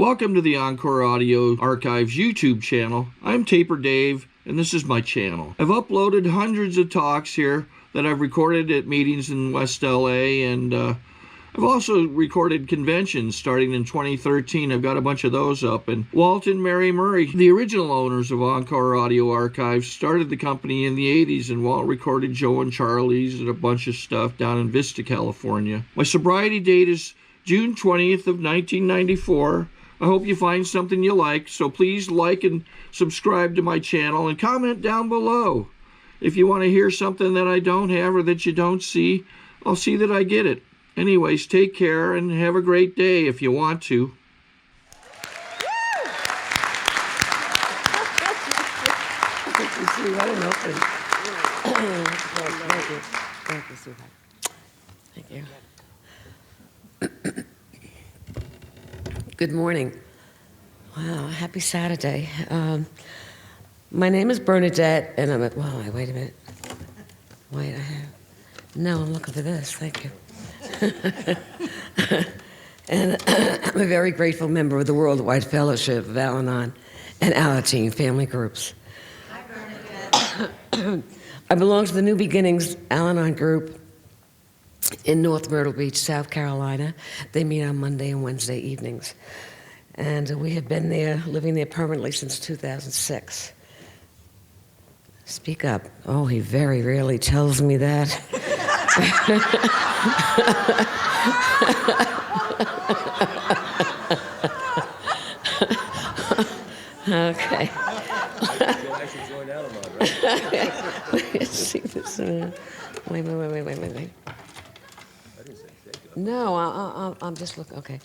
Welcome to the Encore Audio Archives YouTube channel. I'm Taper Dave, and this is my channel. I've uploaded hundreds of talks here that I've recorded at meetings in West LA, and I've also recorded conventions starting in 2013. I've got a bunch of those up. And Walt and Mary Murray, the original owners of Encore Audio Archives, started the company in the 80s, and Walt recorded Joe and Charlie's and a bunch of stuff down in Vista, California. My sobriety date is June 20th of 1994. I hope you find something you like, so please like and subscribe to my channel and comment down below. If you want to hear something that I don't have or that you don't see, I'll see that I get it. Anyways, take care and have a great day if you want to. Thank you, sweetheart. Thank you. Good morning. Wow, happy Saturday. My name is Bernadette, and I'm at, wow, wait a minute. Wait, no, I'm looking for this, thank you. And I'm a very grateful member of the Worldwide Fellowship of Al-Anon and Alateen family groups. Hi, Bernadette. I belong to the New Beginnings Al-Anon group in North Myrtle Beach, South Carolina. They meet on Monday and Wednesday evenings. And we have been there, living there permanently since 2006. Speak up. Oh, he very rarely tells me that. Okay. I should join Al-Anon, right? Let's see this. Wait. I didn't say shake it. No, I'm just looking. Okay.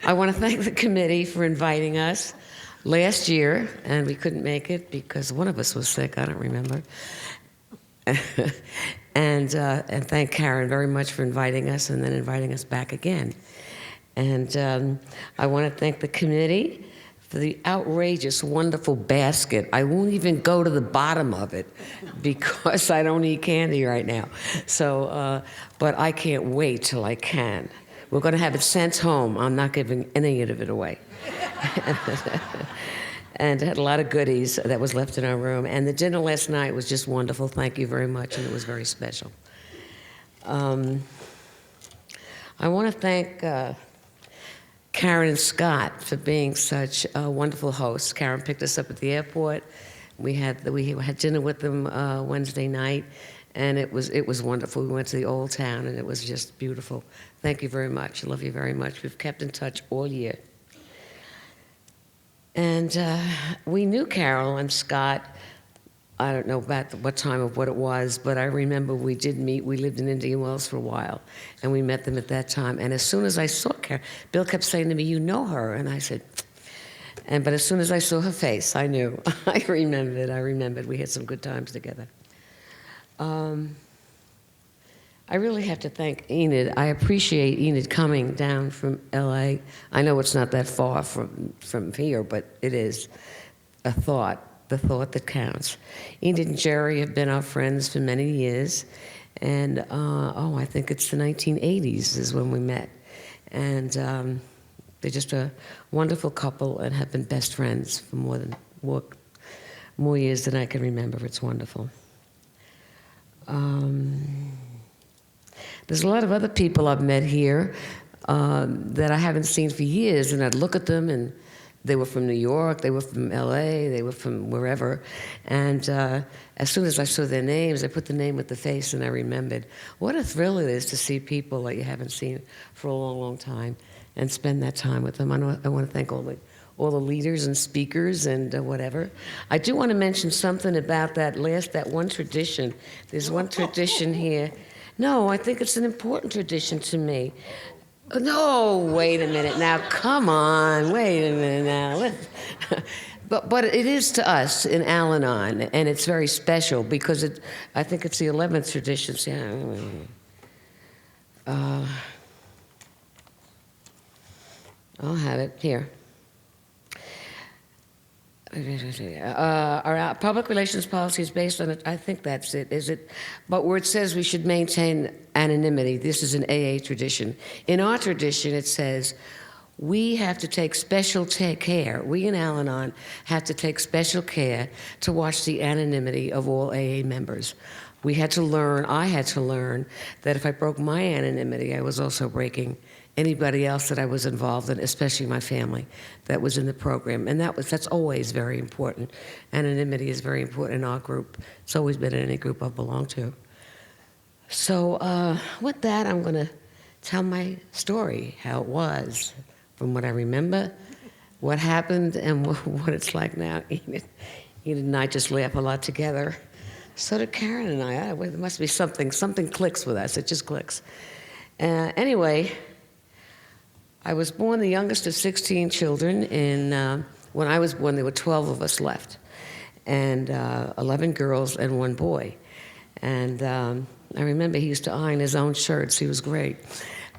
I want to thank the committee for inviting us last year, and we couldn't make it because one of us was sick. I don't remember. And thank Karen very much for inviting us and then inviting us back again. And I want to thank the committee for the outrageous, wonderful basket. I won't even go to the bottom of it because I don't eat candy right now. So, but I can't wait till I can. We're going to have it sent home. I'm not giving any of it away. And had a lot of goodies that was left in our room. And the dinner last night was just wonderful. Thank you very much, and it was very special. I want to thank Karen and Scott for being such wonderful hosts. Karen picked us up at the airport. We had dinner with them Wednesday night, and it was wonderful. We went to the Old Town, and it was just beautiful. Thank you very much. I love you very much. We've kept in touch all year. And we knew Carol and Scott. I don't know about what time of what it was, but I remember we did meet. We lived in Indian Wells for a while, and we met them at that time. And as soon as I saw Carol, Bill kept saying to me, "You know her?" And I said, but as soon as I saw her face, I knew. I remembered. We had some good times together. I really have to thank Enid. I appreciate Enid coming down from LA. I know it's not that far from here, but it is a thought. The thought that counts. Enid and Jerry have been our friends for many years, and I think it's the 1980s is when we met. And they're just a wonderful couple and have been best friends for more years than I can remember. It's wonderful. There's a lot of other people I've met here that I haven't seen for years, and I'd look at them and they were from New York, they were from LA, they were from wherever. And as soon as I saw their names, I put the name with the face and I remembered. What a thrill it is to see people that you haven't seen for a long, long time and spend that time with them. I want to thank all the leaders and speakers and whatever. I do want to mention something about that one tradition. There's one tradition here. No, I think it's an important tradition to me. No, wait a minute now. Come on, wait a minute now. But it is to us in Al-Anon, and it's very special because I think it's the 11th tradition. I'll have it here. Our public relations policy is based on it. I think that's it. Is it? But where it says we should maintain anonymity, this is an AA tradition. In our tradition, it says we have to take special care, we in Al-Anon have to take special care to watch the anonymity of all AA members. I had to learn that if I broke my anonymity, I was also breaking anybody else that I was involved in, especially my family that was in the program. And that's always very important. Anonymity is very important in our group. It's always been in any group I've belonged to. So with that, I'm going to tell my story, how it was, from what I remember, what happened, and what it's like now. Enid and I just laugh a lot together. So did Karen and I. There must be something clicks with us. It just clicks. Anyway, I was born the youngest of 16 children. When I was born, there were 12 of us left, and 11 girls and 1 boy. And I remember he used to iron his own shirts. He was great.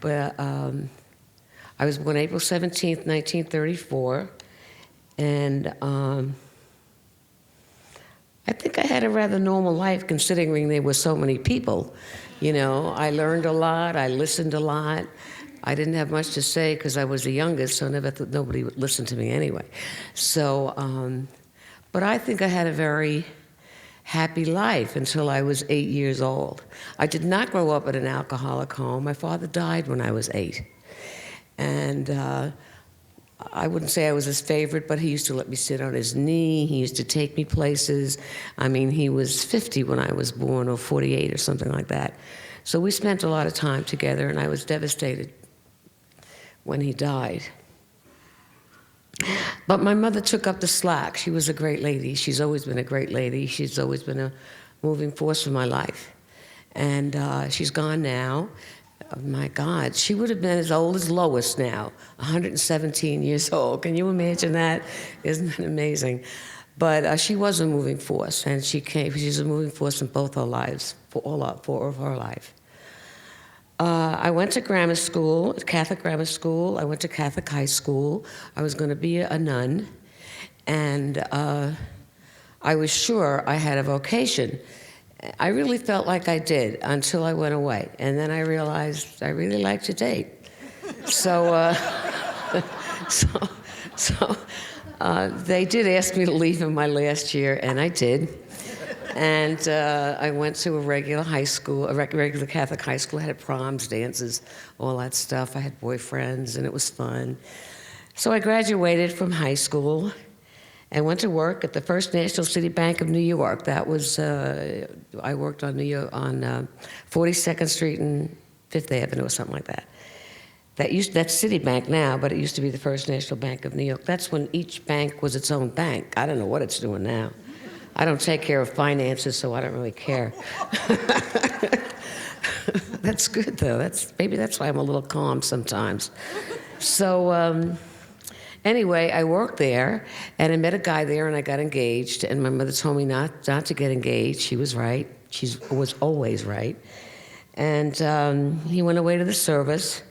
But I was born April 17th, 1934, and I think I had a rather normal life considering there were so many people. You know, I learned a lot, I listened a lot. I didn't have much to say because I was the youngest, so I never thought nobody would listen to me anyway. So, but I think I had a very happy life until I was 8 years old. I did not grow up in an alcoholic home. My father died when I was 8. And I wouldn't say I was his favorite, but he used to let me sit on his knee. He used to take me places. I mean, he was 50 when I was born, or 48 or something like that. So we spent a lot of time together, and I was devastated when he died. But my mother took up the slack. She was a great lady. She's always been a great lady. She's always been a moving force in my life. And she's gone now. Oh my God, she would have been as old as Lois now, 117 years old. Can you imagine that? Isn't that amazing? But she was a moving force, and she's a moving force in both our lives, for all of our life. I went to grammar school, Catholic grammar school. I went to Catholic high school. I was going to be a nun, and I was sure I had a vocation. I really felt like I did until I went away, and then I realized I really like to date. So, they did ask me to leave in my last year, and I did. And I went to a regular high school, a regular Catholic high school. I had proms, dances, all that stuff. I had boyfriends, and it was fun. So I graduated from high school and went to work at the First National City Bank of New York. That was, I worked on 42nd Street and 5th Avenue or something like that. That's Citibank now, but it used to be the First National Bank of New York. That's when each bank was its own bank. I don't know what it's doing now. I don't take care of finances, so I don't really care. That's good, though. Maybe that's why I'm a little calm sometimes. So anyway, I worked there, and I met a guy there, and I got engaged. And my mother told me not to get engaged. She was right. She was always right. And he went away to the service.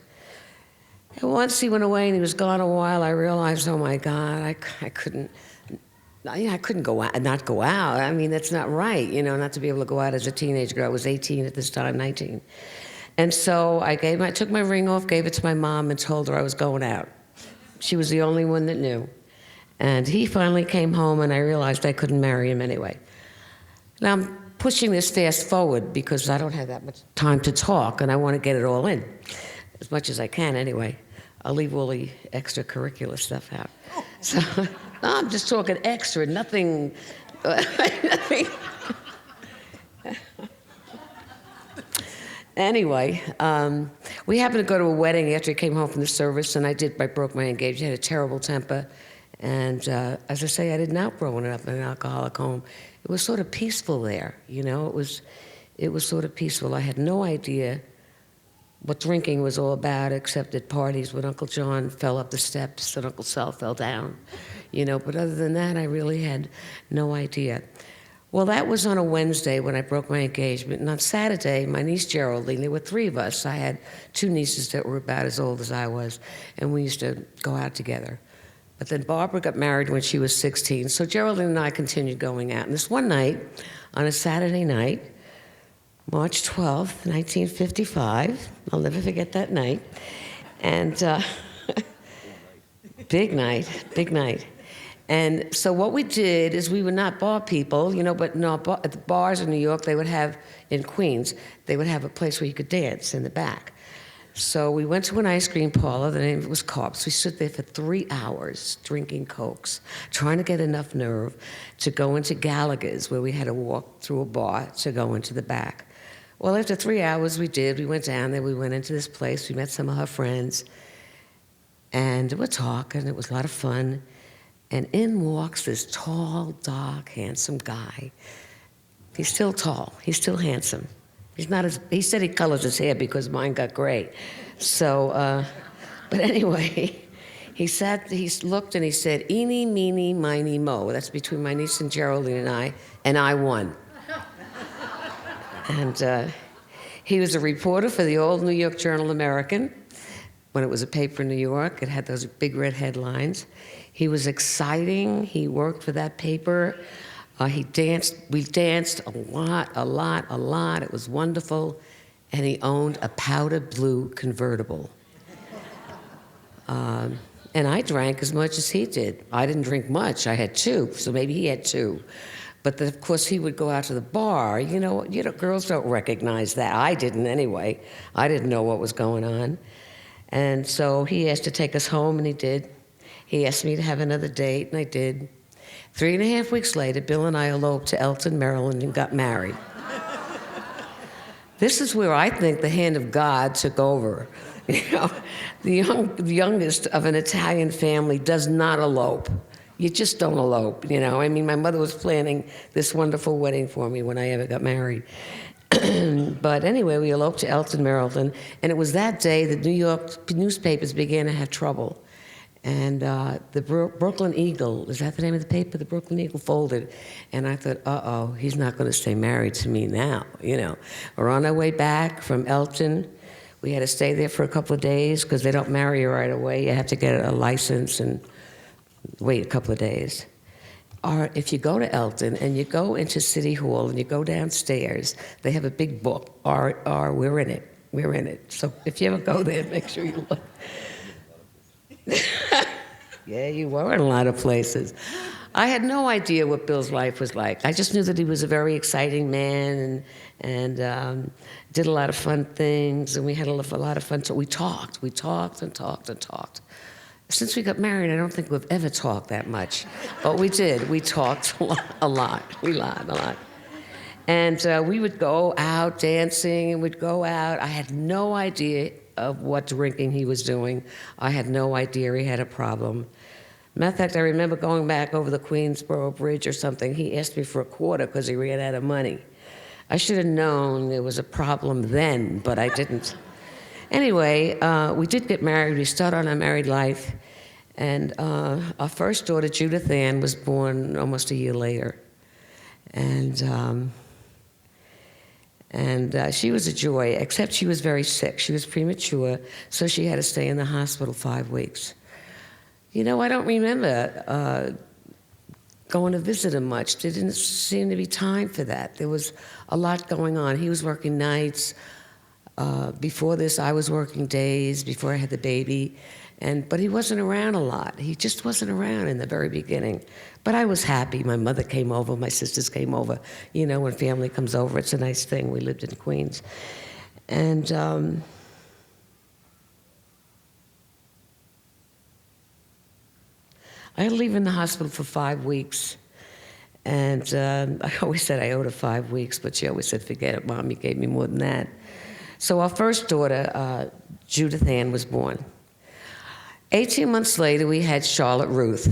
And once he went away and he was gone a while, I realized, oh my God, I couldn't go out, not go out. I mean, that's not right, not to be able to go out as a teenage girl. I was 18 at this time, 19. And so I took my ring off, gave it to my mom, and told her I was going out. She was the only one that knew. And he finally came home, and I realized I couldn't marry him anyway. Now, I'm pushing this fast forward because I don't have that much time to talk, and I want to get it all in, as much as I can anyway. I'll leave all the extracurricular stuff out. So, no, I'm just talking extra, nothing. Anyway, we happened to go to a wedding after he came home from the service, and I broke my engagement. He had a terrible temper, and as I say, I did not grow up in an alcoholic home. It was sort of peaceful there, It was sort of peaceful. I had no idea what drinking was all about, except at parties when Uncle John fell up the steps and Uncle Sal fell down, But other than that, I really had no idea. Well, that was on a Wednesday when I broke my engagement. And on Saturday, my niece Geraldine, there were 3 of us. I had 2 nieces that were about as old as I was, and we used to go out together. But then Barbara got married when she was 16, so Geraldine and I continued going out. And this one night, on a Saturday night, March 12th, 1955, I'll never forget that night, and Big night, big night. And so what we did is we were not bar people, but no, at the bars in New York, they would have, in Queens, they would have a place where you could dance in the back. So we went to an ice cream parlor, the name of it was Carp's. We stood there for 3 hours drinking Cokes, trying to get enough nerve to go into Gallagher's, where we had to walk through a bar to go into the back. Well, after 3 hours, we did. We went down there, we went into this place, we met some of her friends, and we're talking, it was a lot of fun. And in walks this tall, dark, handsome guy. He's still tall, he's still handsome. He said he colored his hair because mine got gray. So, but anyway, he looked and he said, "Eeny, meeny, miny, mo." That's between my niece and Geraldine and I won. And he was a reporter for the old New York Journal-American. When it was a paper in New York, it had those big red headlines. He was exciting. He worked for that paper. We danced a lot. It was wonderful. And he owned a powder blue convertible. And I drank as much as he did. I didn't drink much. I had 2, so maybe he had 2. But of course, he would go out to the bar. Girls don't recognize that. I didn't anyway. I didn't know what was going on. And so he asked to take us home, and he did. He asked me to have another date, and I did. 3.5 weeks later, Bill and I eloped to Elton, Maryland, and got married. This is where I think the hand of God took over. The youngest of an Italian family does not elope. You just don't elope, my mother was planning this wonderful wedding for me when I ever got married. But anyway, we eloped to Elton, Maryland, and it was that day that New York newspapers began to have trouble. And the Brooklyn Eagle, is that the name of the paper? The Brooklyn Eagle folded. And I thought, uh-oh, he's not going to stay married to me now, We're on our way back from Elton. We had to stay there for a couple of days because they don't marry you right away. You have to get a license and wait a couple of days. Or if you go to Elton and you go into City Hall and you go downstairs, they have a big book, or we're in it. So if you ever go there, make sure you look. Yeah, you were in a lot of places. I had no idea what Bill's life was like. I just knew that he was a very exciting man and did a lot of fun things, and we had a lot of fun. So we talked and talked. Since we got married, I don't think we've ever talked that much, but we did. We talked a lot. We lied a lot. And we would go out dancing, and we'd go out. I had no idea of what drinking he was doing. I had no idea he had a problem. Matter of fact, I remember going back over the Queensboro Bridge or something. He asked me for a quarter because he ran out of money. I should have known there was a problem then, but I didn't. Anyway, we did get married. We started on our married life. And our first daughter, Judith Ann, was born almost a year later. And she was a joy, except she was very sick. She was premature, so she had to stay in the hospital 5 weeks. I don't remember going to visit him much. There didn't seem to be time for that. There was a lot going on. He was working nights. Before this, I was working days before I had the baby. But he wasn't around a lot. He just wasn't around in the very beginning. But I was happy. My mother came over, my sisters came over. When family comes over, it's a nice thing. We lived in Queens. And I had to leave in the hospital for 5 weeks. And I always said I owed her 5 weeks, but she always said, "Forget it, Mom, you gave me more than that." So our first daughter, Judith Ann, was born. 18 months later, we had Charlotte Ruth,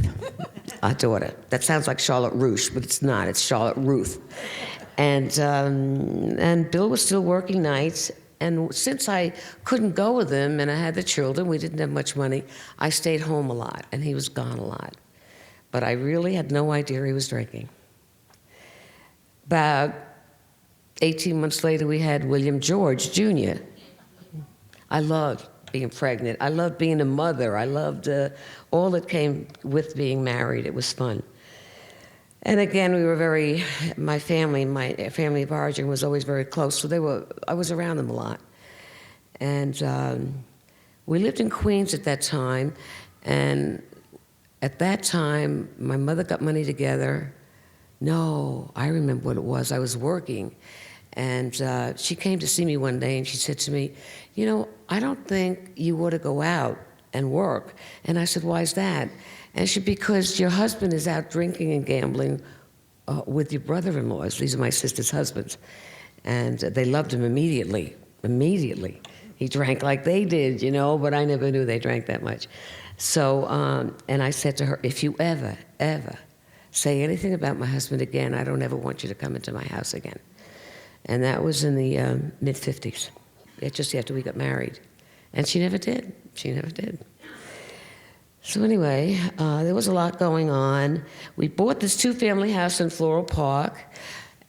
our daughter. That sounds like Charlotte Rouge, but it's not. It's Charlotte Ruth. And Bill was still working nights. And since I couldn't go with him and I had the children, we didn't have much money, I stayed home a lot, and he was gone a lot. But I really had no idea he was drinking. About 18 months later, we had William George, Jr. I loved being pregnant. I loved being a mother. I loved all that came with being married. It was fun. And again, my family of origin was always very close, so I was around them a lot. And we lived in Queens at that time, and At that time, my mother got money together. No, I remember what it was. I was working, and she came to see me one day, and she said to me, you know, I don't think you ought to go out and work. And I said, why is that? And she said, because your husband is out drinking and gambling with your brother-in-laws. These are my sister's husbands. And they loved him immediately, immediately. He drank like they did, you know, but I never knew they drank that much. So, and I said to her, if you ever, ever say anything about my husband again, I don't ever want you to come into my house again. And that was in the mid-50s, just after we got married. And she never did. She never did. So anyway, there was a lot going on. We bought this two-family house in Floral Park,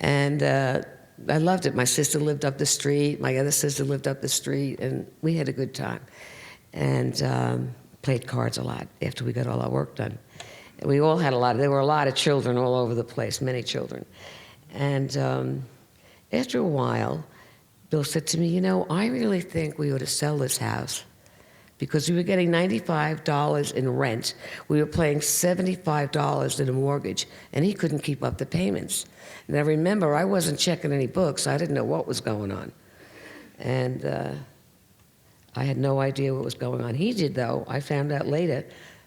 and I loved it. My sister lived up the street. My other sister lived up the street, and we had a good time. And played cards a lot after we got all our work done. We all had there were a lot of children all over the place, many children. And after a while, Bill said to me, you know, I really think we ought to sell this house because we were getting $95 in rent. We were paying $75 in a mortgage, and he couldn't keep up the payments. And I remember I wasn't checking any books. I didn't know what was going on. And I had no idea what was going on. He did, though. I found out later.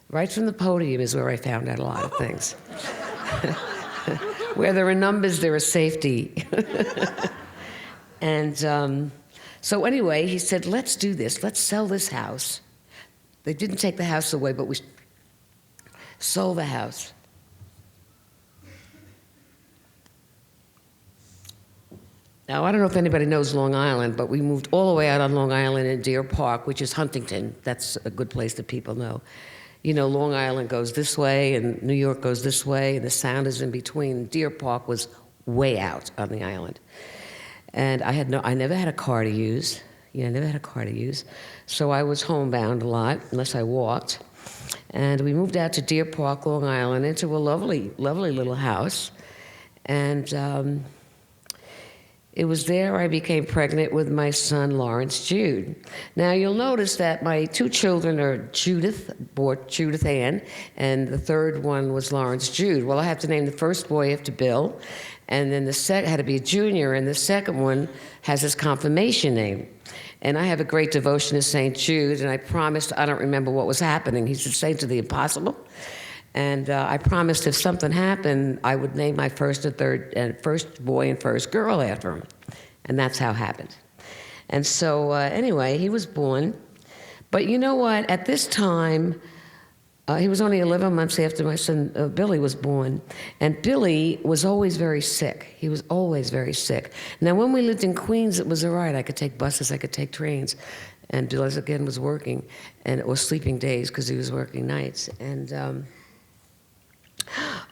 Right from the podium is where I found out a lot of things. Where there are numbers, there is safety. And so anyway, he said, let's do this. Let's sell this house. They didn't take the house away, but we sold the house. Now, I don't know if anybody knows Long Island, but we moved all the way out on Long Island in Deer Park, which is Huntington. That's a good place that people know. You know, Long Island goes this way, and New York goes this way, and the Sound is in between. Deer Park was way out on the island. And I never had a car to use. I never had a car to use. So I was homebound a lot, unless I walked. And we moved out to Deer Park, Long Island, into a lovely, lovely little house. And it was there I became pregnant with my son, Lawrence Jude. Now, you'll notice that my two children are Judith Ann, and the third one was Lawrence Jude. Well, I have to name the first boy after Bill, and then had to be a junior, and the second one has his confirmation name. And I have a great devotion to St. Jude, and I promised, I don't remember what was happening. He's the saint of the impossible. And I promised if something happened, I would name my first boy and first girl after him. And that's how it happened. And so anyway, he was born. But you know what? At this time, he was only 11 months after my son Billy was born. And Billy was always very sick. He was always very sick. Now, when we lived in Queens, it was all right. I could take buses, I could take trains. And Bill, again, was working, and it was sleeping days because he was working nights. And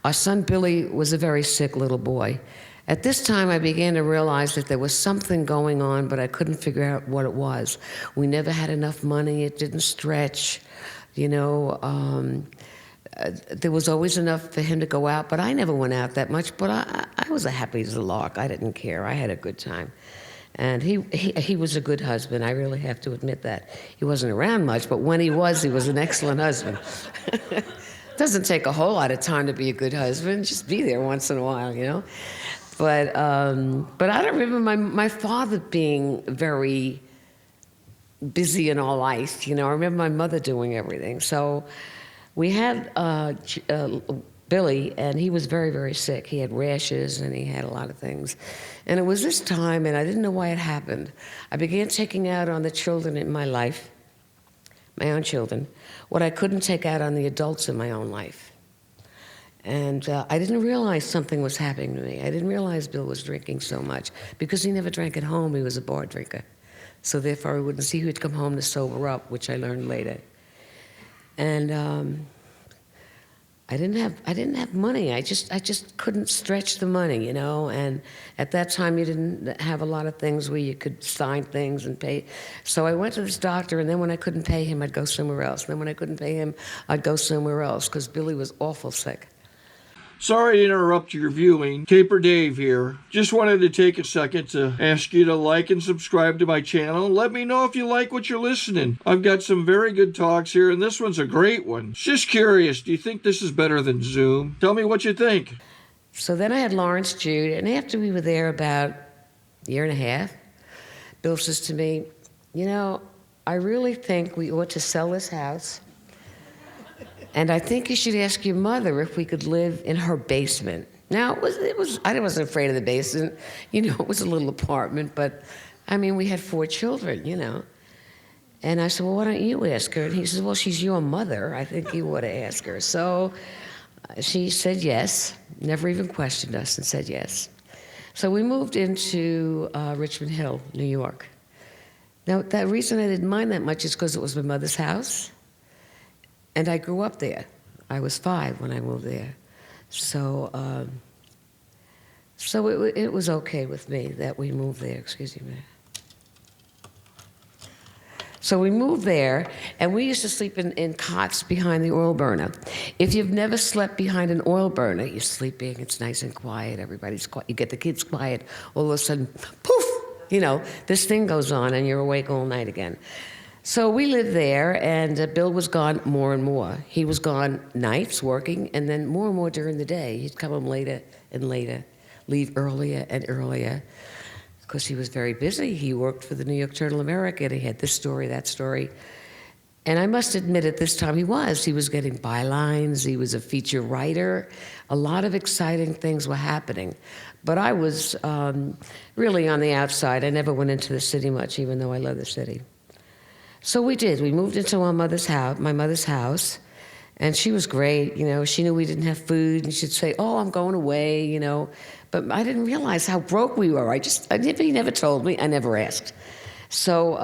our son Billy was a very sick little boy. At this time, I began to realize that there was something going on, but I couldn't figure out what it was. We never had enough money. It didn't stretch. You know, there was always enough for him to go out, but I never went out that much. But I was a happy as a lark. I didn't care. I had a good time. And he was a good husband. I really have to admit that. He wasn't around much, but when he was an excellent husband. Doesn't take a whole lot of time to be a good husband. Just be there once in a while, you know. But I don't remember my father being very busy in our life. You know, I remember my mother doing everything. So we had Billy, and he was very, very sick. He had rashes, and he had a lot of things. And it was this time, and I didn't know why it happened. I began taking out on the children in my life, my own children, what I couldn't take out on the adults in my own life. And I didn't realize something was happening to me. I didn't realize Bill was drinking so much because he never drank at home. He was a bar drinker. So therefore, I wouldn't see who'd come home to sober up, which I learned later. And I didn't have money. I just couldn't stretch the money, you know. And at that time, you didn't have a lot of things where you could sign things and pay. So I went to this doctor, and then when I couldn't pay him, I'd go somewhere else. And then when I couldn't pay him, I'd go somewhere else because Billy was awful sick. Sorry to interrupt your viewing. Taper Dave here. Just wanted to take a second to ask you to like and subscribe to my channel. Let me know if you like what you're listening. I've got some very good talks here, and this one's a great one. Just curious, do you think this is better than Zoom? Tell me what you think. So then I had Lawrence Jude, and after we were there about a year and a half, Bill says to me, you know, I really think we ought to sell this house, and I think you should ask your mother if we could live in her basement. Now, I wasn't afraid of the basement. You know, it was a little apartment, but, I mean, we had 4 children, you know. And I said, well, why don't you ask her? And he says, well, she's your mother. I think you ought to ask her. So she said yes, never even questioned us, and said yes. So we moved into Richmond Hill, New York. Now, the reason I didn't mind that much is because it was my mother's house, and I grew up there. I was 5 when I moved there. So it was okay with me that we moved there. Excuse me. So we moved there, and we used to sleep in cots behind the oil burner. If you've never slept behind an oil burner, you're sleeping, it's nice and quiet, everybody's quiet, you get the kids quiet, all of a sudden, poof, you know, this thing goes on and you're awake all night again. So we lived there, and Bill was gone more and more. He was gone nights working, and then more and more during the day. He'd come home later and later, leave earlier and earlier, because he was very busy. He worked for the New York Journal of America, and he had this story, that story. And I must admit, at this time he was getting bylines, he was a feature writer. A lot of exciting things were happening. But I was really on the outside. I never went into the city much, even though I love the city. So we did. We moved into my mother's house, and she was great. You know, she knew we didn't have food, and she'd say, "Oh, I'm going away," you know. But I didn't realize how broke we were. He never told me. I never asked. So,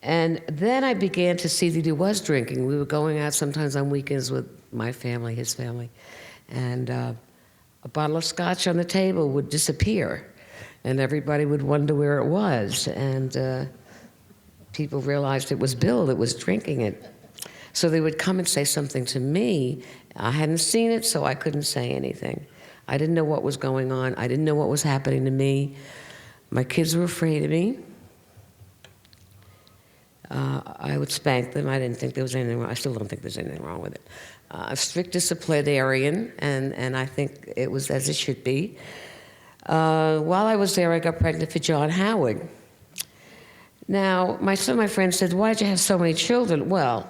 and then I began to see that he was drinking. We were going out sometimes on weekends with my family, his family, and a bottle of scotch on the table would disappear, and everybody would wonder where it was. And people realized it was Bill that was drinking it. So they would come and say something to me. I hadn't seen it, so I couldn't say anything. I didn't know what was going on. I didn't know what was happening to me. My kids were afraid of me. I would spank them. I didn't think there was anything wrong. I still don't think there's anything wrong with it. A strict disciplinarian, and I think it was as it should be. While I was there, I got pregnant for John Howard. Now, my friend said, why did you have so many children? Well,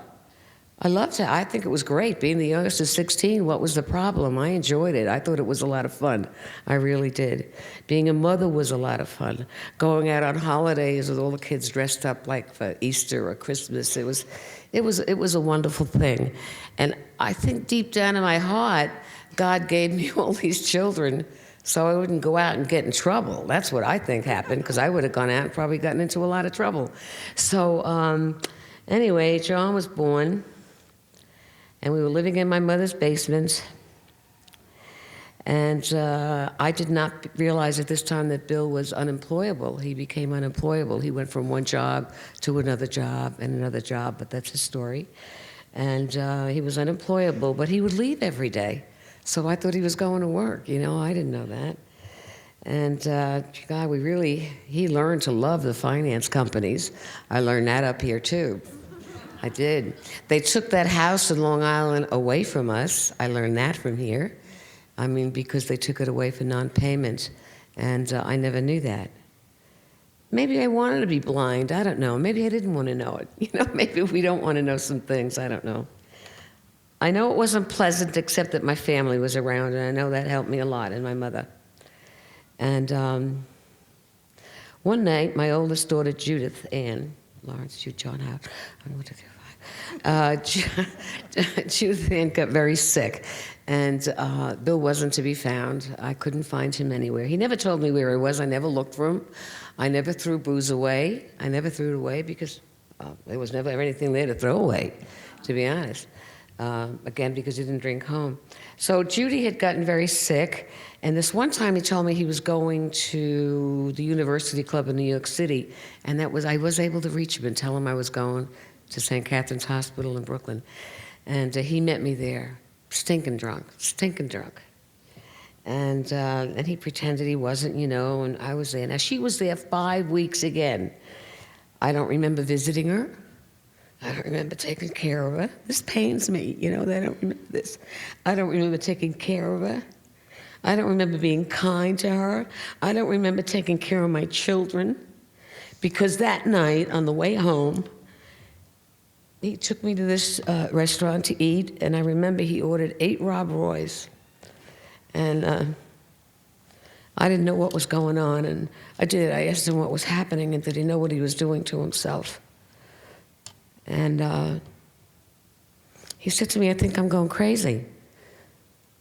I loved it. I think it was great. Being the youngest of 16, what was the problem? I enjoyed it. I thought it was a lot of fun. I really did. Being a mother was a lot of fun. Going out on holidays with all the kids dressed up like for Easter or Christmas, it was a wonderful thing. And I think deep down in my heart, God gave me all these children so I wouldn't go out and get in trouble. That's what I think happened, because I would have gone out and probably gotten into a lot of trouble. So anyway, John was born, and we were living in my mother's basement. And I did not realize at this time that Bill was unemployable. He became unemployable. He went from one job to another job and another job, but that's his story. And he was unemployable, but he would leave every day. So I thought he was going to work, you know, I didn't know that. And God, he learned to love the finance companies. I learned that up here too. I did. They took that house in Long Island away from us. I learned that from here. I mean, because they took it away for non-payment, and I never knew that. Maybe I wanted to be blind, I don't know. Maybe I didn't want to know it. You know, maybe we don't want to know some things, I don't know. I know it wasn't pleasant, except that my family was around, and I know that helped me a lot, and my mother. And one night, my oldest daughter, Judith Ann, Lawrence, John Howard, Judith Ann got very sick, and Bill wasn't to be found. I couldn't find him anywhere. He never told me where he was. I never looked for him. I never threw booze away. I never threw it away because there was never anything there to throw away, to be honest. Again, because he didn't drink home. So Judy had gotten very sick, and this one time he told me he was going to the University Club in New York City, and I was able to reach him and tell him I was going to St. Catherine's Hospital in Brooklyn. And he met me there, stinking drunk. And he pretended he wasn't, and I was there. Now, she was there 5 weeks again. I don't remember visiting her. I don't remember taking care of her. This pains me, that I don't remember this. I don't remember taking care of her. I don't remember being kind to her. I don't remember taking care of my children. Because that night, on the way home, he took me to this restaurant to eat, and I remember he ordered 8 Rob Roys. And I didn't know what was going on, and I did. I asked him what was happening, and did he know what he was doing to himself? And he said to me, I think I'm going crazy.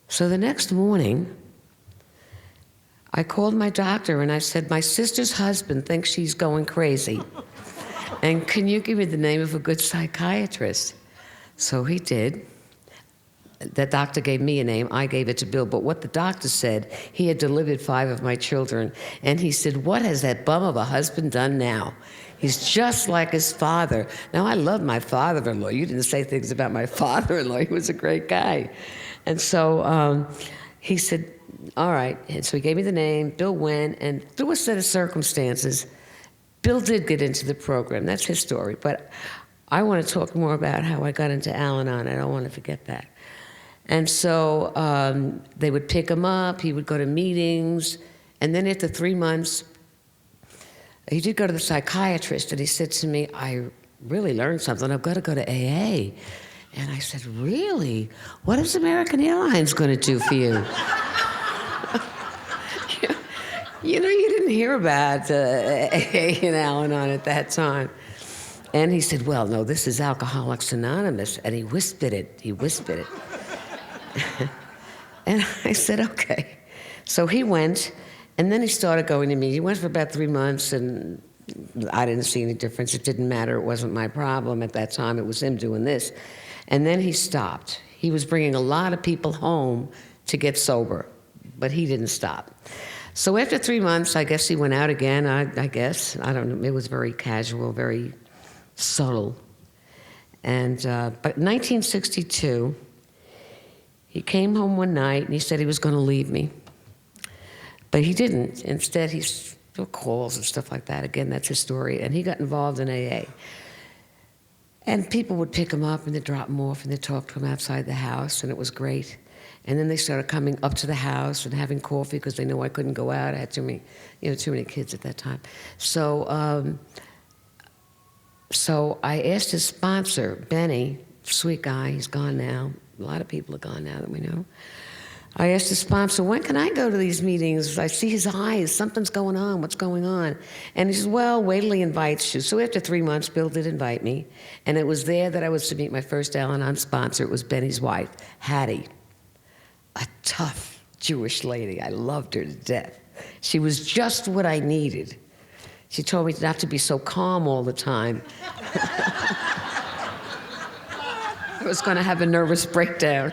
So the next morning, I called my doctor, and I said, my sister's husband thinks she's going crazy. And can you give me the name of a good psychiatrist? So he did. The doctor gave me a name, I gave it to Bill. But what the doctor said, he had delivered 5 of my children. And he said, what has that bum of a husband done now? He's just like his father. Now, I love my father-in-law. You didn't say things about my father-in-law. He was a great guy. And so he said, all right. And so he gave me the name. Bill went, and through a set of circumstances, Bill did get into the program. That's his story. But I want to talk more about how I got into Al-Anon. I don't want to forget that. And so they would pick him up. He would go to meetings. And then after 3 months, he did go to the psychiatrist. And he said to me, I really learned something. I've got to go to AA. And I said, really? What is American Airlines going to do for you? You didn't hear about AA and Al-Anon at that time. And he said, well, no, this is Alcoholics Anonymous. And he whispered it. And I said, okay. So he went, and then he started going to me. He went for about 3 months, and I didn't see any difference. It didn't matter. It wasn't my problem at that time. It was him doing this. And then he stopped. He was bringing a lot of people home to get sober, but he didn't stop. So after 3 months, I guess he went out again, I guess. I don't know. It was very casual, very subtle. And but in 1962, he came home one night, and he said he was going to leave me. But he didn't. Instead, he still calls and stuff like that. Again, that's his story. And he got involved in AA. And people would pick him up, and they'd drop him off, and they'd talk to him outside the house, and it was great. And then they started coming up to the house and having coffee because they knew I couldn't go out. I had too many kids at that time. So I asked his sponsor, Benny, sweet guy, he's gone now. A lot of people are gone now that we know. I asked his sponsor, when can I go to these meetings? I see his eyes, something's going on, what's going on? And he says, well, wait till he invites you. So after 3 months, Bill did invite me. And it was there that I was to meet my first Al-Anon sponsor. It was Benny's wife, Hattie. A tough Jewish lady. I loved her to death. She was just what I needed. She told me not to be so calm all the time. I was going to have a nervous breakdown.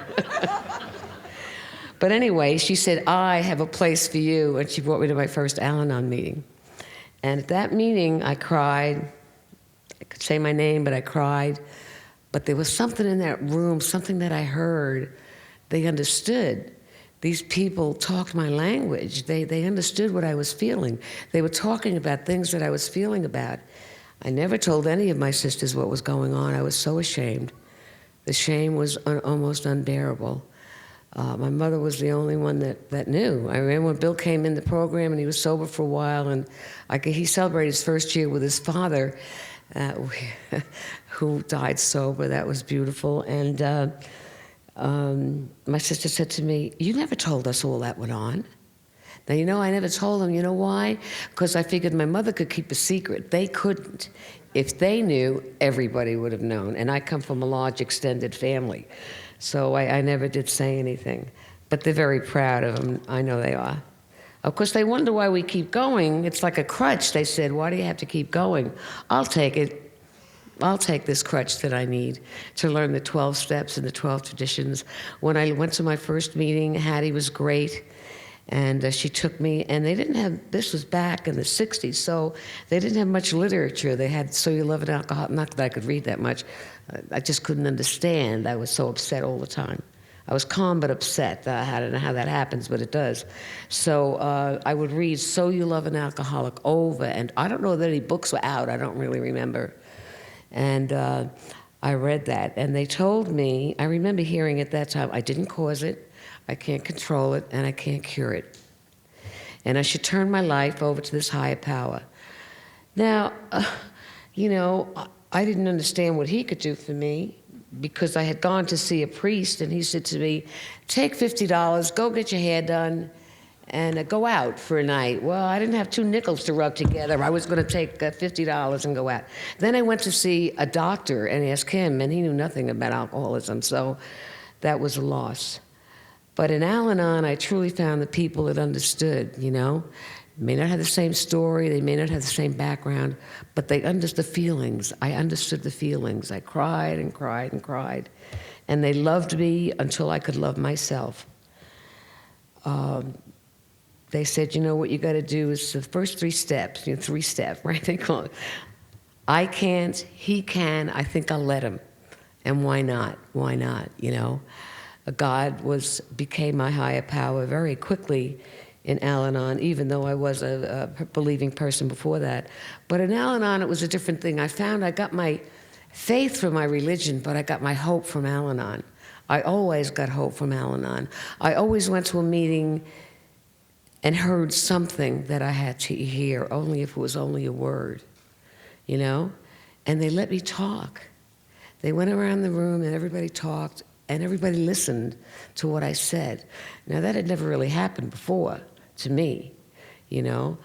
But anyway, she said, I have a place for you. And she brought me to my first Al-Anon meeting. And at that meeting, I cried. I could say my name, but I cried. But there was something in that room, something that I heard. They understood. These people talked my language. They understood what I was feeling. They were talking about things that I was feeling about. I never told any of my sisters what was going on. I was so ashamed. The shame was almost unbearable. My mother was the only one that knew. I remember when Bill came in the program, and he was sober for a while, and he celebrated his first year with his father, who died sober. That was beautiful. And my sister said to me, you never told us all that went on. Now, I never told them. You know why? Because I figured my mother could keep a secret. They couldn't. If they knew, everybody would have known. And I come from a large extended family. So I never did say anything. But they're very proud of them. I know they are. Of course, they wonder why we keep going. It's like a crutch. They said, why do you have to keep going? I'll take it. I'll take this crutch that I need to learn the 12 steps and the 12 traditions. When I went to my first meeting, Hattie was great. And she took me, and they didn't have, this was back in the 60s, so they didn't have much literature. They had So You Love an Alcoholic, not that I could read that much. I just couldn't understand. I was so upset all the time. I was calm but upset. I don't know how that happens, but it does. So I would read So You Love an Alcoholic over, and I don't know that any books were out. I don't really remember. And I read that, and they told me, I remember hearing at that time, I didn't cause it, I can't control it, and I can't cure it. And I should turn my life over to this higher power. Now, you know, I didn't understand what he could do for me, because I had gone to see a priest, and he said to me, take $50, go get your hair done, and go out for a night. Well, I didn't have 2 nickels to rub together. I was going to take $50 and go out. Then I went to see a doctor and ask him, and he knew nothing about alcoholism, so that was a loss. But in Al-Anon, I truly found the people that understood, you know. May not have the same story, they may not have the same background, but they understood the feelings. I understood the feelings. I cried and cried and cried. And they loved me until I could love myself. They said, you know, what you got to do is the first 3 steps, you know, 3 steps, right? They call it. I can't, he can, I think I'll let him. And why not? Why not, you know? God became my higher power very quickly in Al-Anon, even though I was a believing person before that. But in Al-Anon, it was a different thing. I found I got my faith from my religion, but I got my hope from Al-Anon. I always got hope from Al-Anon. I always went to a meeting and heard something that I had to hear, only if it was only a word, you know? And they let me talk. They went around the room and everybody talked, and everybody listened to what I said. Now, that had never really happened before to me, you know?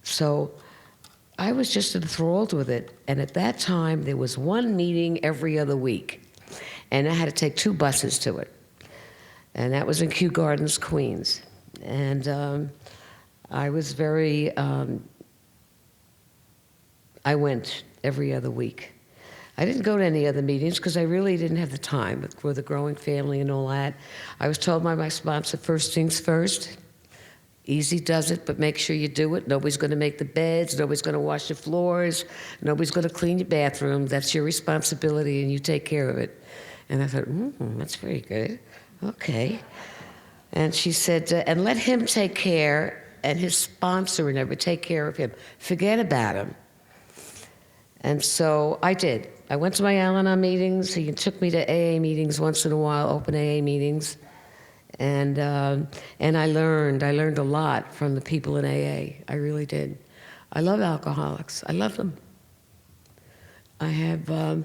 So I was just enthralled with it. And at that time, there was 1 meeting every other week. And I had to take 2 buses to it. And that was in Kew Gardens, Queens. And I was very, I went every other week. I didn't go to any other meetings because I really didn't have the time with a growing family and all that. I was told by my sponsor, first things first. Easy does it, but make sure you do it. Nobody's going to make the beds. Nobody's going to wash the floors. Nobody's going to clean your bathroom. That's your responsibility, and you take care of it. And I thought, that's very good. Okay. And she said, and let him take care, and his sponsor and everybody take care of him. Forget about him. And so I did. I went to my Al-Anon meetings. He took me to AA meetings once in a while, open AA meetings. And I learned a lot from the people in AA. I really did. I love alcoholics. I love them. I have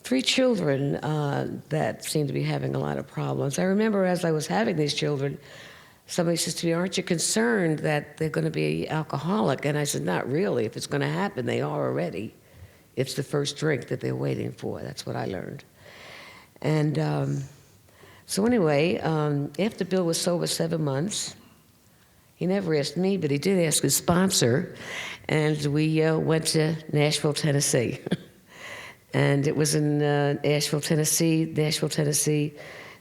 3 children that seem to be having a lot of problems. I remember as I was having these children, somebody says to me, aren't you concerned that they're going to be alcoholic? And I said, not really. If it's going to happen, they are already. It's the first drink that they're waiting for. That's what I learned. And so anyway, after Bill was sober 7 months, he never asked me, but he did ask his sponsor, and we went to Nashville, Tennessee. And it was in Nashville, Tennessee,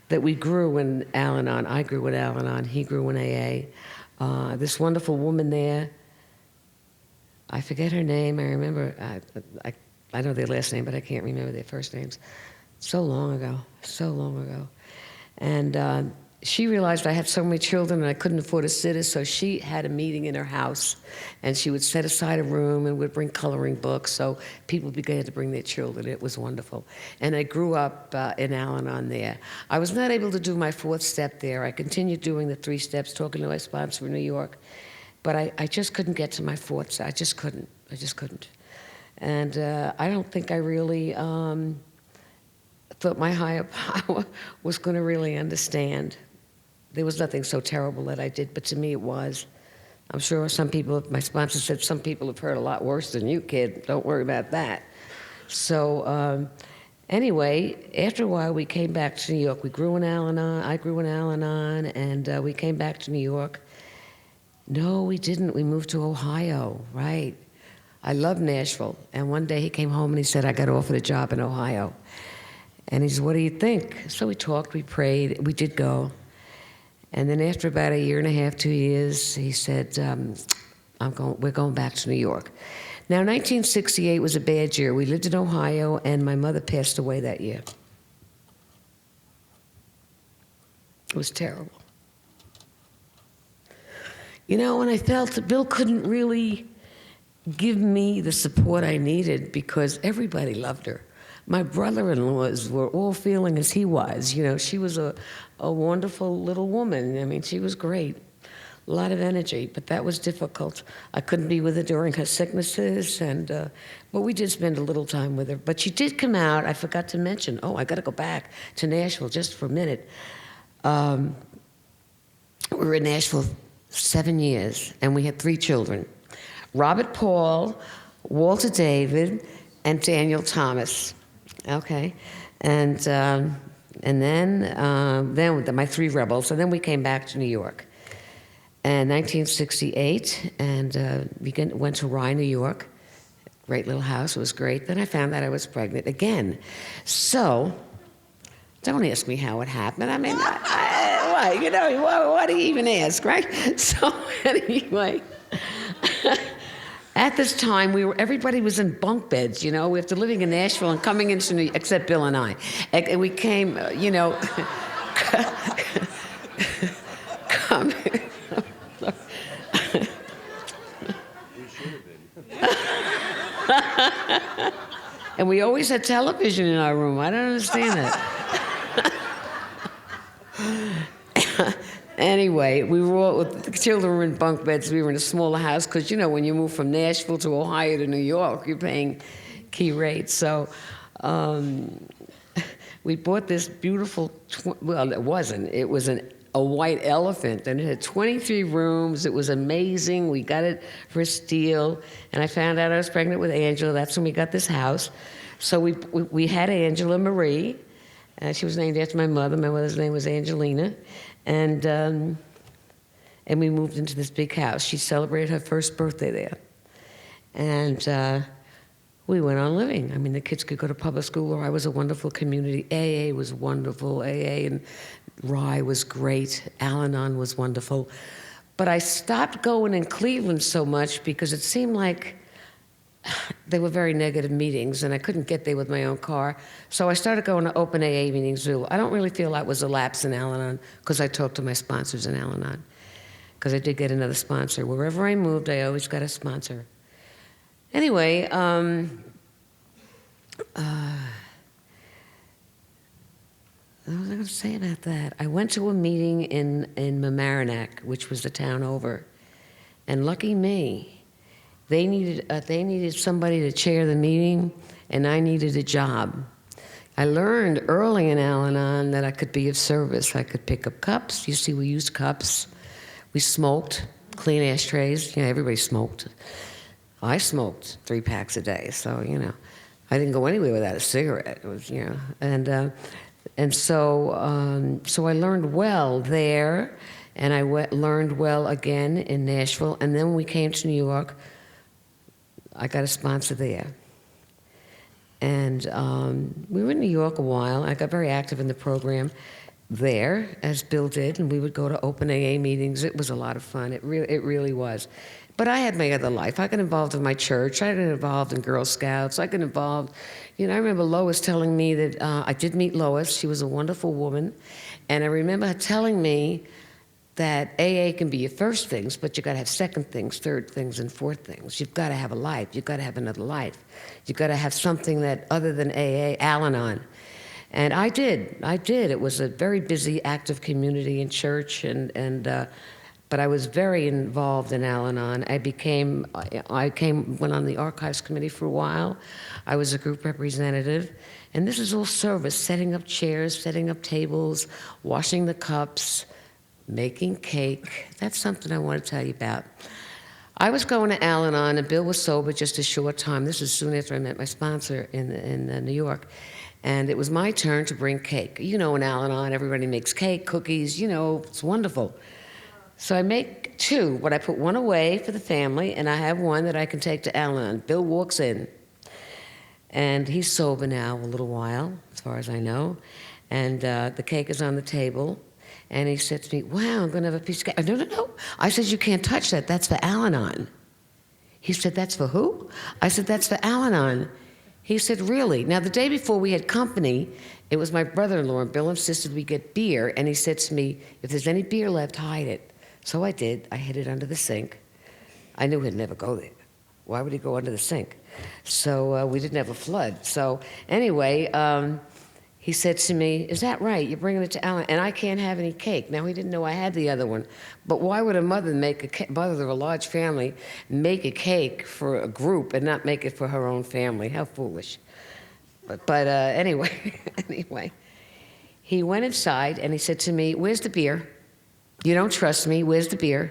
that we grew in Al-Anon. I grew in Al-Anon, he grew in AA. This wonderful woman there, I forget her name. I remember, I know their last name, but I can't remember their first names. So long ago. And she realized I had so many children and I couldn't afford a sitter, so she had a meeting in her house, and she would set aside a room and would bring coloring books, so people began to bring their children. It was wonderful. And I grew up in Al-Anon there. I was not able to do my 4th step there. I continued doing the 3 steps, talking to my sponsor in New York, but I just couldn't get to my 4th step. I just couldn't. And I don't think I really thought my higher power was going to really understand. There was nothing so terrible that I did, but to me it was. I'm sure some people, my sponsor said, some people have heard a lot worse than you, kid. Don't worry about that. So anyway, after a while, we came back to New York. We grew in Al-Anon. I grew in Al-Anon, and we came back to New York. No, we didn't. We moved to Ohio, right. I love Nashville. And one day he came home and he said, I got offered a job in Ohio. And he said, what do you think? So we talked, we prayed, we did go. And then after about 1.5 years, 2 years, he said, we're going back to New York. Now, 1968 was a bad year. We lived in Ohio, and my mother passed away that year. It was terrible. You know, and I felt that Bill couldn't really give me the support I needed because everybody loved her. My brother-in-laws were all feeling as he was. You know, she was a wonderful little woman. I mean, she was great. A lot of energy, but that was difficult. I couldn't be with her during her sicknesses, but we did spend a little time with her. But she did come out. I forgot to mention, I got to go back to Nashville just for a minute. We were in Nashville 7 years, and we had 3 children. Robert Paul, Walter David, and Daniel Thomas. Okay, and then my 3 rebels, and then we came back to New York. And 1968, and we went to Rye, New York. Great little house, it was great. Then I found out I was pregnant again. So, don't ask me how it happened. I mean, why? You know, why do you even ask, right? So anyway. At this time, everybody was in bunk beds, you know, after living in Nashville and coming into New York, except Bill and I. And we came, you know, and we always had television in our room. I don't understand that. Anyway, the children were in bunk beds. We were in a smaller house because, you know, when you move from Nashville to Ohio to New York, you're paying key rates. So we bought this beautiful, well, it wasn't. It was a white elephant, and it had 23 rooms. It was amazing. We got it for a steal, and I found out I was pregnant with Angela. That's when we got this house. So we had Angela Marie. She was named after my mother. My mother's name was Angelina. And we moved into this big house. She celebrated her first birthday there. And we went on living. I mean, the kids could go to public school, or I was a wonderful community. AA was wonderful. AA and Rye was great. Al-Anon was wonderful. But I stopped going in Cleveland so much because it seemed like they were very negative meetings, and I couldn't get there with my own car. So I started going to open AA meetings. I don't really feel that was a lapse in Al-Anon because I talked to my sponsors in Al-Anon, because I did get another sponsor. Wherever I moved, I always got a sponsor. Anyway, what was I going to say about that? I went to a meeting in Mamaroneck, which was the town over, and lucky me, they needed somebody to chair the meeting, and I needed a job. I learned early in Al-Anon that I could be of service. I could pick up cups. You see, we used cups. We smoked, clean ashtrays. You know, everybody smoked. I smoked 3 packs a day, so, you know, I didn't go anywhere without a cigarette. It was, you know, and so I learned well there, and I learned well again in Nashville, and then when we came to New York, I got a sponsor there. And we were in New York a while. I got very active in the program there, as Bill did, and we would go to open AA meetings. It was a lot of fun. It really was. But I had my other life. I got involved in my church. I got involved in Girl Scouts. I got involved, you know, I remember Lois telling me that, I did meet Lois. She was a wonderful woman. And I remember her telling me that AA can be your first things, but you got to have second things, third things, and fourth things. You've got to have a life. You've got to have another life. You've got to have something that other than AA, Al-Anon. And I did. It was a very busy, active community in church, but I was very involved in Al-Anon. Went on the archives committee for a while. I was a group representative. And this is all service, setting up chairs, setting up tables, washing the cups, making cake. That's something I want to tell you about. I was going to Al-Anon, and Bill was sober just a short time. This was soon after I met my sponsor in New York. And it was my turn to bring cake. You know, in Al-Anon, everybody makes cake, cookies, you know, it's wonderful. So I make 2, but I put 1 away for the family, and I have 1 that I can take to Al-Anon. Bill walks in, and he's sober now a little while, as far as I know. And the cake is on the table. And he said to me, wow, I'm going to have a piece of cake. No. I said, you can't touch that. That's for Al-Anon. He said, "That's for who?" I said, "That's for Al-Anon." He said, "Really?" Now, the day before we had company, it was my brother-in-law, and Bill insisted we get beer, and he said to me, "If there's any beer left, hide it." So I did. I hid it under the sink. I knew he'd never go there. Why would he go under the sink? So we didn't have a flood. So anyway, he said to me, "Is that right? You're bringing it to Alan, and I can't have any cake." Now, he didn't know I had the other one. But why would a mother mother of a large family, make a cake for a group and not make it for her own family? How foolish. But anyway, anyway, he went inside and he said to me, "Where's the beer? You don't trust me. Where's the beer?"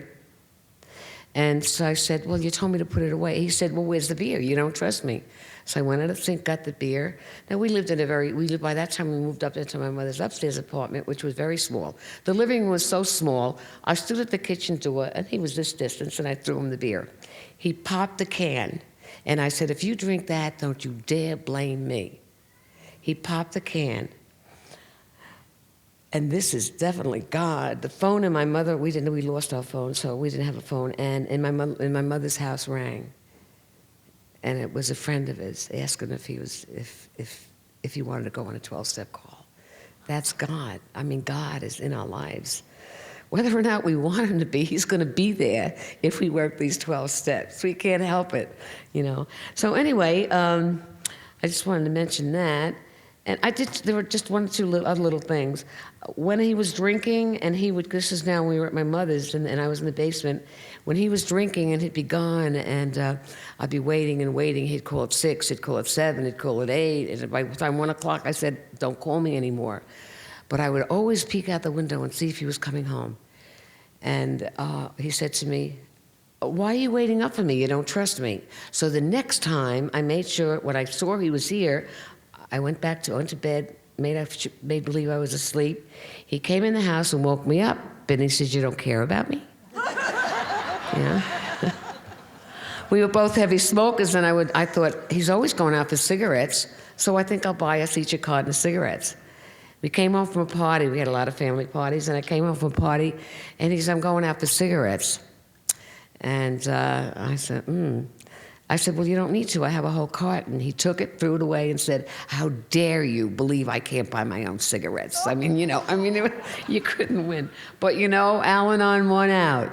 And so I said, "Well, you told me to put it away." He said, "Well, where's the beer? You don't trust me." So I went in the sink, got the beer. Now, by that time, we moved up into my mother's upstairs apartment, which was very small. The living room was so small, I stood at the kitchen door, and he was this distance, and I threw him the beer. He popped the can, and I said, "If you drink that, don't you dare blame me." He popped the can. And this is definitely God. The phone in my mother, we lost our phone, so we didn't have a phone. And in my mother's house rang. And it was a friend of his asking if he wanted to go on a 12-step call. That's God. I mean, God is in our lives. Whether or not we want him to be, he's going to be there if we work these 12 steps. We can't help it, you know. So anyway, I just wanted to mention that. And there were just one or two other little things. When he was drinking, and this is now when we were at my mother's, and I was in the basement, when he was drinking and he'd be gone, and I'd be waiting and waiting, he'd call at 6, he'd call at 7, he'd call at 8, and by the time 1 o'clock, I said, "Don't call me anymore." But I would always peek out the window and see if he was coming home. And he said to me, "Why are you waiting up for me? You don't trust me." So the next time, I made sure, when I saw he was here, I went to bed, made believe I was asleep. He came in the house and woke me up, and he said, "You don't care about me?" Yeah. We were both heavy smokers, and I thought, he's always going out for cigarettes, so I think I'll buy us each a carton of cigarettes. We came home from a party. We had a lot of family parties, and I came home from a party, and he said, "I'm going out for cigarettes." And I said, I said, "Well, you don't need to. I have a whole carton." He took it, threw it away, and said, "How dare you believe I can't buy my own cigarettes?" I mean, you couldn't win. But, Al-Anon won out,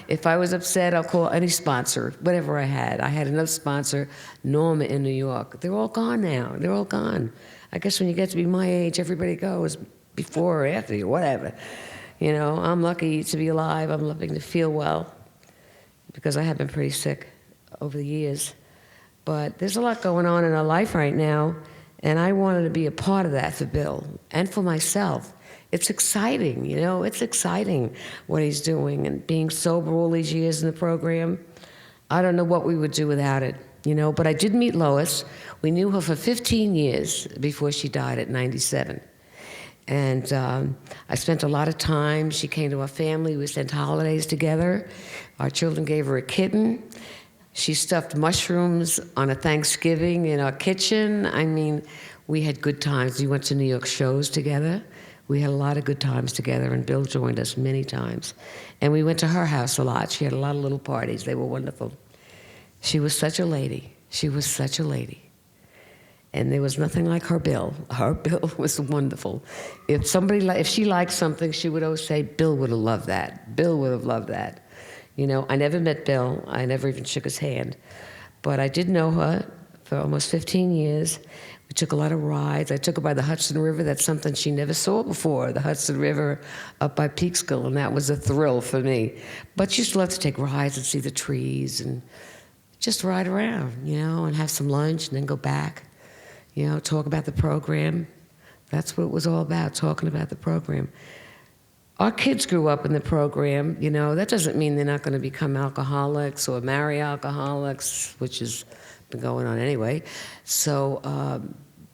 If I was upset, I'll call any sponsor, whatever I had. I had another sponsor, Norma, in New York. They're all gone now. They're all gone. I guess when you get to be my age, everybody goes before or after you, whatever. I'm lucky to be alive. I'm lucky to feel well, because I have been pretty sick over the years. But there's a lot going on in our life right now, and I wanted to be a part of that for Bill and for myself. It's exciting, it's exciting what he's doing, and being sober all these years in the program. I don't know what we would do without it, but I did meet Lois. We knew her for 15 years before she died at 97. And I spent a lot of time. She came to our family. We spent holidays together. Our children gave her a kitten. She stuffed mushrooms on a Thanksgiving in our kitchen. I mean, we had good times. We went to New York shows together. We had a lot of good times together, and Bill joined us many times. And we went to her house a lot. She had a lot of little parties. They were wonderful. She was such a lady. She was such a lady. And there was nothing like her Bill. Her Bill was wonderful. If she liked something, she would always say, "Bill would have loved that. Bill would have loved that." I never met Bill. I never even shook his hand. But I did know her for almost 15 years. We took a lot of rides. I took her by the Hudson River. That's something she never saw before, the Hudson River up by Peekskill, and that was a thrill for me. But she used to love to take rides and see the trees and just ride around, and have some lunch and then go back, talk about the program. That's what it was all about, talking about the program. Our kids grew up in the program, that doesn't mean they're not going to become alcoholics or marry alcoholics, which has been going on anyway. So,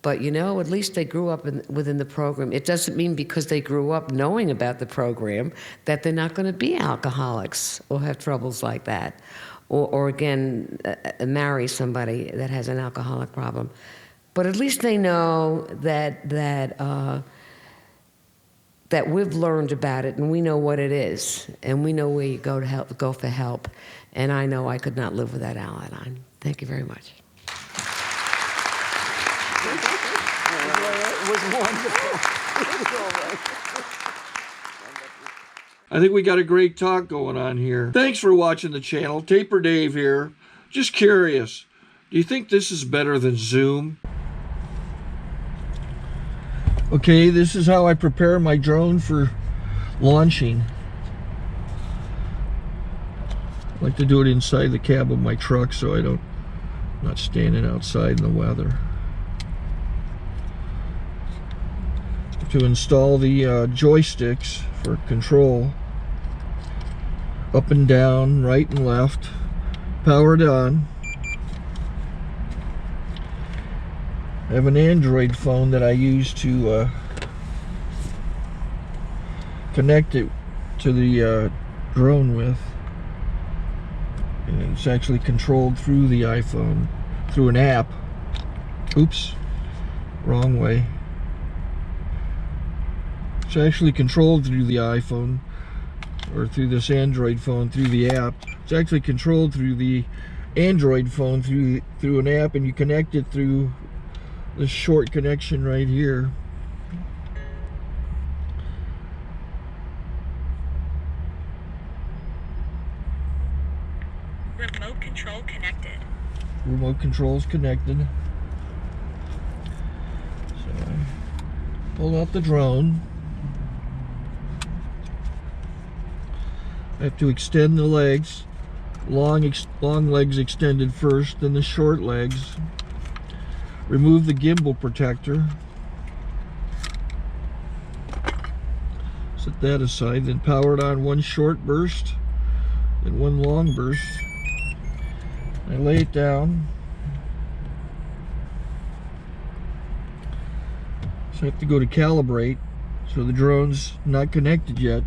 but at least they grew up within the program. It doesn't mean because they grew up knowing about the program that they're not going to be alcoholics or have troubles like that. Or again, marry somebody that has an alcoholic problem. But at least they know that we've learned about it, and we know what it is, and we know where you go for help. And I know I could not live without Allied on. Thank you very much. It was wonderful. I think we got a great talk going on here. Thanks for watching the channel. Taper Dave here. Just curious, do you think this is better than Zoom? Okay, this is how I prepare my drone for launching. I like to do it inside the cab of my truck so I'm not standing outside in the weather. To install the joysticks for control, up and down, right and left, powered on. I have an Android phone that I use to connect it to the drone with, and it's actually controlled through the iPhone, through an app. Oops, wrong way. It's actually controlled through the iPhone, or through this Android phone, through the app. It's actually controlled through the Android phone through an app, and you connect it through this short connection right here. Remote control connected. Remote control's connected. So I pull out the drone. I have to extend the legs, long legs extended first, then the short legs. Remove the gimbal protector. Set that aside, then power it on one short burst and one long burst. I lay it down. So I have to go to calibrate. So the drone's not connected yet.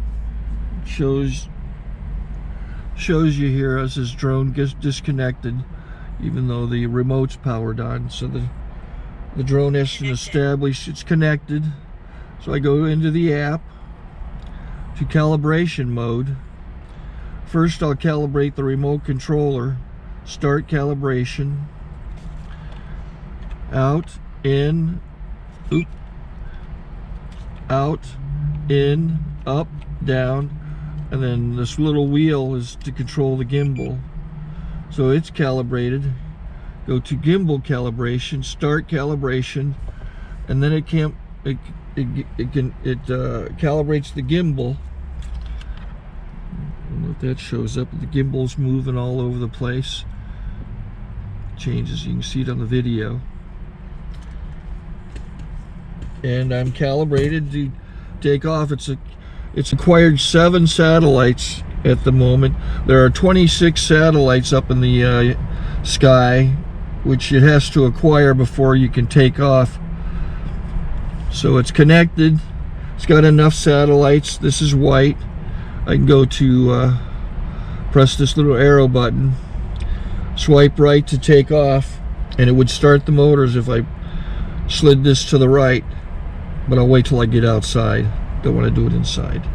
It shows you here as this drone gets disconnected, even though the remote's powered on. So the drone has to establish it's connected. So I go into the app to calibration mode. First I'll calibrate the remote controller. Start calibration. Out, in, oop, out, in, up, down. And then this little wheel is to control the gimbal. So it's calibrated. Go to gimbal calibration, start calibration, and then it calibrates the gimbal. I don't know if that shows up. The gimbal's moving all over the place. Changes, you can see it on the video. And I'm calibrated to take off. It's acquired 7 satellites at the moment. There are 26 satellites up in the sky, which it has to acquire before you can take off. So it's connected. It's got enough satellites. This is white. I can go to press this little arrow button, swipe right to take off, and it would start the motors if I slid this to the right. But I'll wait till I get outside. Don't want to do it inside.